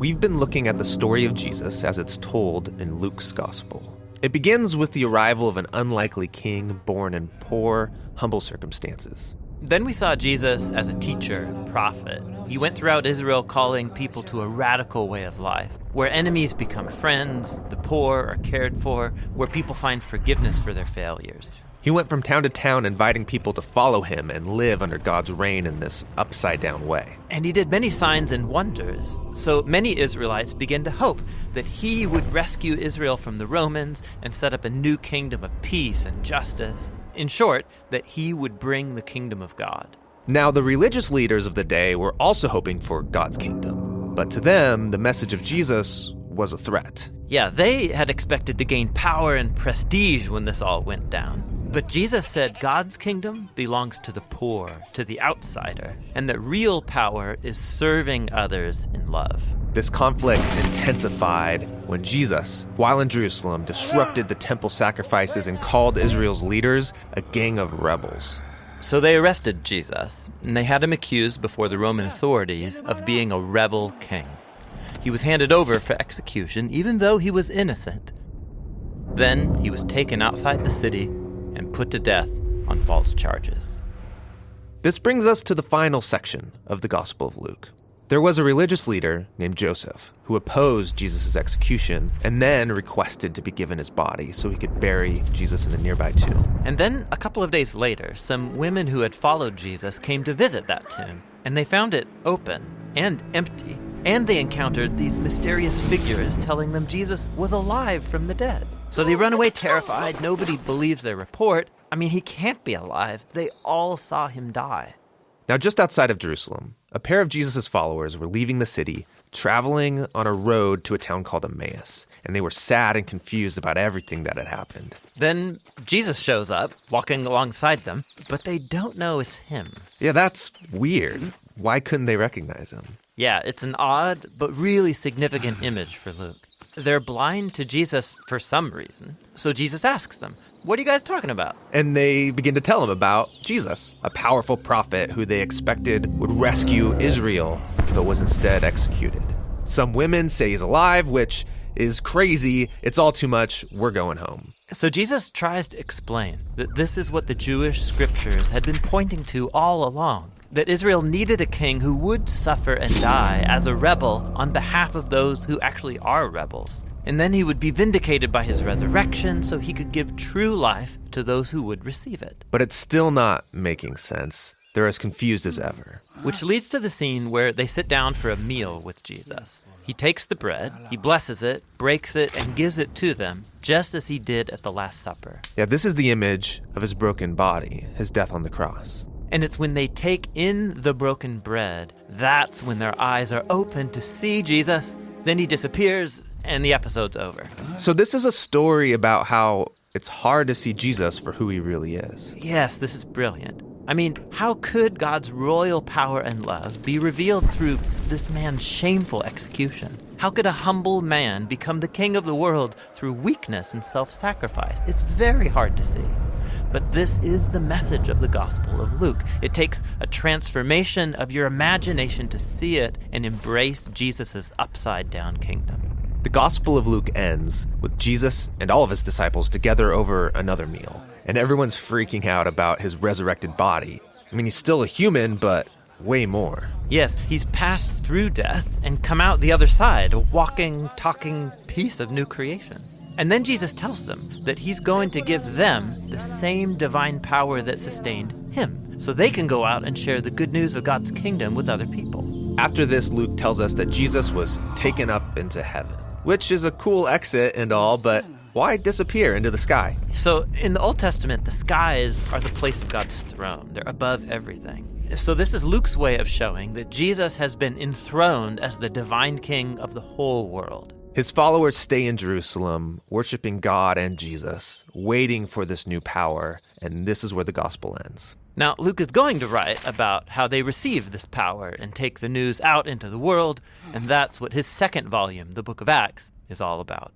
We've been looking at the story of Jesus as it's told in Luke's gospel. It begins with the arrival of an unlikely king born in poor, humble circumstances. Then we saw Jesus as a teacher and prophet. He went throughout Israel calling people to a radical way of life, where enemies become friends, the poor are cared for, where people find forgiveness for their failures. He went from town to town inviting people to follow him and live under God's reign in this upside-down way. And he did many signs and wonders, so many Israelites began to hope that he would rescue Israel from the Romans and set up a new kingdom of peace and justice. In short, that he would bring the kingdom of God. Now, the religious leaders of the day were also hoping for God's kingdom, but to them, the message of Jesus was a threat. Yeah, they had expected to gain power and prestige when this all went down. But Jesus said God's kingdom belongs to the poor, to the outsider, and that real power is serving others in love. This conflict intensified when Jesus, while in Jerusalem, disrupted the temple sacrifices and called Israel's leaders a gang of rebels. So they arrested Jesus, and they had him accused before the Roman authorities of being a rebel king. He was handed over for execution, even though he was innocent. Then he was taken outside the city and put to death on false charges. This brings us to the final section of the Gospel of Luke. There was a religious leader named Joseph who opposed Jesus' execution and then requested to be given his body so he could bury Jesus in a nearby tomb. And then, a couple of days later, some women who had followed Jesus came to visit that tomb, and they found it open and empty. And they encountered these mysterious figures telling them Jesus was alive from the dead. So they run away terrified. Nobody believes their report. I mean, he can't be alive. They all saw him die. Now, just outside of Jerusalem, a pair of Jesus' followers were leaving the city, traveling on a road to a town called Emmaus, and they were sad and confused about everything that had happened. Then Jesus shows up, walking alongside them, but they don't know it's him. Yeah, that's weird. Why couldn't they recognize him? Yeah, it's an odd but really significant image for Luke. They're blind to Jesus for some reason. So Jesus asks them, "What are you guys talking about?" And they begin to tell him about Jesus, a powerful prophet who they expected would rescue Israel, but was instead executed. Some women say he's alive, which is crazy. It's all too much. We're going home. So Jesus tries to explain that this is what the Jewish scriptures had been pointing to all along. That Israel needed a king who would suffer and die as a rebel on behalf of those who actually are rebels. And then he would be vindicated by his resurrection so he could give true life to those who would receive it. But it's still not making sense. They're as confused as ever. Which leads to the scene where they sit down for a meal with Jesus. He takes the bread, he blesses it, breaks it, and gives it to them, just as he did at the Last Supper. Yeah, this is the image of his broken body, his death on the cross. And it's when they take in the broken bread, that's when their eyes are open to see Jesus. Then he disappears, and the episode's over. So this is a story about how it's hard to see Jesus for who he really is. Yes, this is brilliant. I mean, how could God's royal power and love be revealed through this man's shameful execution? How could a humble man become the king of the world through weakness and self-sacrifice? It's very hard to see. But this is the message of the Gospel of Luke. It takes a transformation of your imagination to see it and embrace Jesus' upside-down kingdom. The Gospel of Luke ends with Jesus and all of his disciples together over another meal. And everyone's freaking out about his resurrected body. I mean, he's still a human, but way more. Yes, he's passed through death and come out the other side, a walking, talking piece of new creation. And then Jesus tells them that he's going to give them the same divine power that sustained him, so they can go out and share the good news of God's kingdom with other people. After this, Luke tells us that Jesus was taken up into heaven, which is a cool exit and all, but why disappear into the sky? So in the Old Testament, the skies are the place of God's throne. They're above everything. So this is Luke's way of showing that Jesus has been enthroned as the divine king of the whole world. His followers stay in Jerusalem, worshiping God and Jesus, waiting for this new power, and this is where the gospel ends. Now, Luke is going to write about how they receive this power and take the news out into the world, and that's what his second volume, the book of Acts, is all about.